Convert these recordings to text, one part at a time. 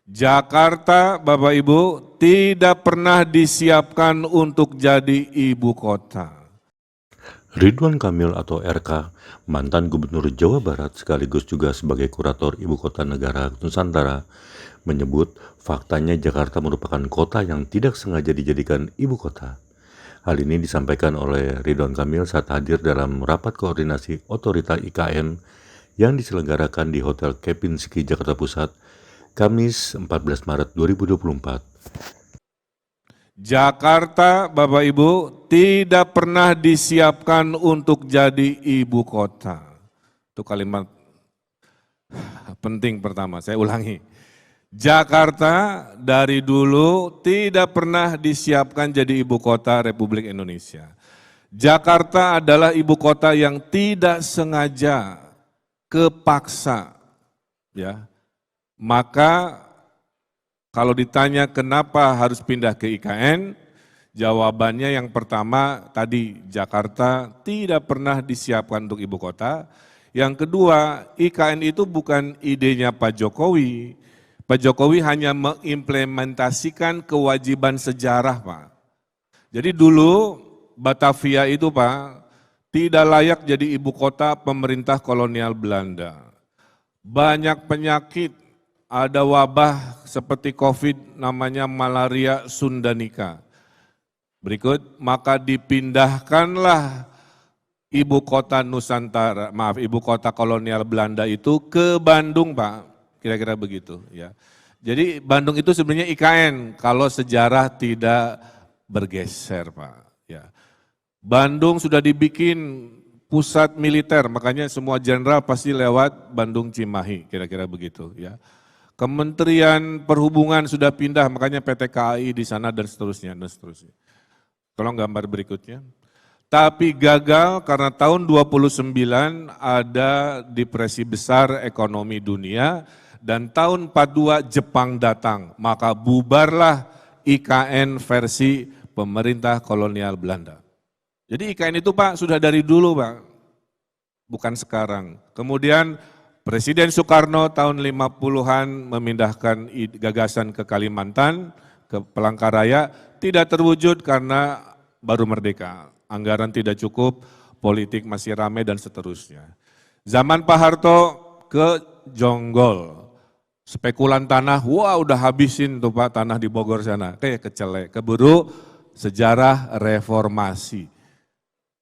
Jakarta, Bapak Ibu, tidak pernah disiapkan untuk jadi ibu kota. Ridwan Kamil atau RK, mantan Gubernur Jawa Barat sekaligus juga sebagai kurator Ibu Kota Negara Nusantara, menyebut faktanya Jakarta merupakan kota yang tidak sengaja dijadikan ibu kota. Hal ini disampaikan oleh Ridwan Kamil saat hadir dalam rapat koordinasi otorita IKN yang diselenggarakan di Hotel Kempinski, Jakarta Pusat, Kamis 14 Maret 2024. Jakarta, Bapak Ibu, tidak pernah disiapkan untuk jadi ibu kota. Itu kalimat penting pertama, saya ulangi. Jakarta dari dulu tidak pernah disiapkan jadi ibu kota Republik Indonesia. Jakarta adalah ibu kota yang tidak sengaja, kepaksa, ya. Maka kalau ditanya kenapa harus pindah ke IKN, jawabannya yang pertama tadi, Jakarta tidak pernah disiapkan untuk ibu kota. Yang kedua, IKN itu bukan idenya Pak Jokowi. Pak Jokowi hanya mengimplementasikan kewajiban sejarah, Pak. Jadi dulu Batavia itu, Pak, tidak layak jadi ibu kota pemerintah kolonial Belanda. Banyak penyakit, ada wabah seperti COVID namanya malaria sundanika. Berikut, maka dipindahkanlah ibu kota Nusantara, ibu kota kolonial Belanda itu ke Bandung, Pak. Kira-kira begitu, ya. Jadi Bandung itu sebenarnya IKN kalau sejarah tidak bergeser, Pak. Ya. Bandung sudah dibikin pusat militer, makanya semua jenderal pasti lewat Bandung Cimahi, kira-kira begitu, ya. Kementerian Perhubungan sudah pindah, makanya PT KAI di sana dan seterusnya, dan seterusnya. Tolong gambar berikutnya. Tapi gagal karena tahun 29 ada depresi besar ekonomi dunia, dan tahun 42 Jepang datang, maka bubarlah IKN versi pemerintah kolonial Belanda. Jadi IKN itu, Pak, sudah dari dulu, Pak, bukan sekarang. Kemudian Presiden Soekarno tahun 50-an memindahkan gagasan ke Kalimantan, ke Palangkaraya, tidak terwujud karena baru merdeka. Anggaran tidak cukup, politik masih ramai dan seterusnya. Zaman Pak Harto ke Jonggol, spekulan tanah, wah udah habisin tuh Pak tanah di Bogor sana, kayak kecelek, keburu sejarah reformasi.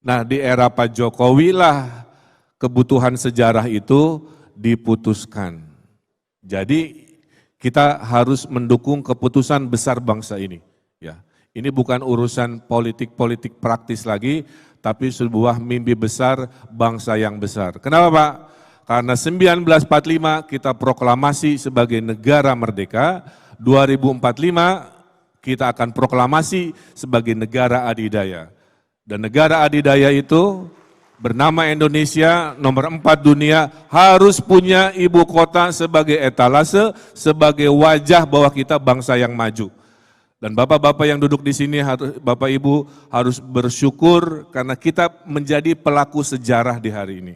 Nah di era Pak Jokowi lah kebutuhan sejarah itu diputuskan. Jadi kita harus mendukung keputusan besar bangsa ini. Ya, ini bukan urusan politik praktis lagi, tapi sebuah mimpi besar bangsa yang besar. Kenapa Pak? Karena 1945 kita proklamasi sebagai negara merdeka, 2045 kita akan proklamasi sebagai negara adidaya. Dan negara adidaya itu bernama Indonesia, nomor 4 dunia, harus punya ibu kota sebagai etalase, sebagai wajah bahwa kita bangsa yang maju. Dan bapak-bapak yang duduk di sini, Bapak Ibu harus bersyukur karena kita menjadi pelaku sejarah di hari ini.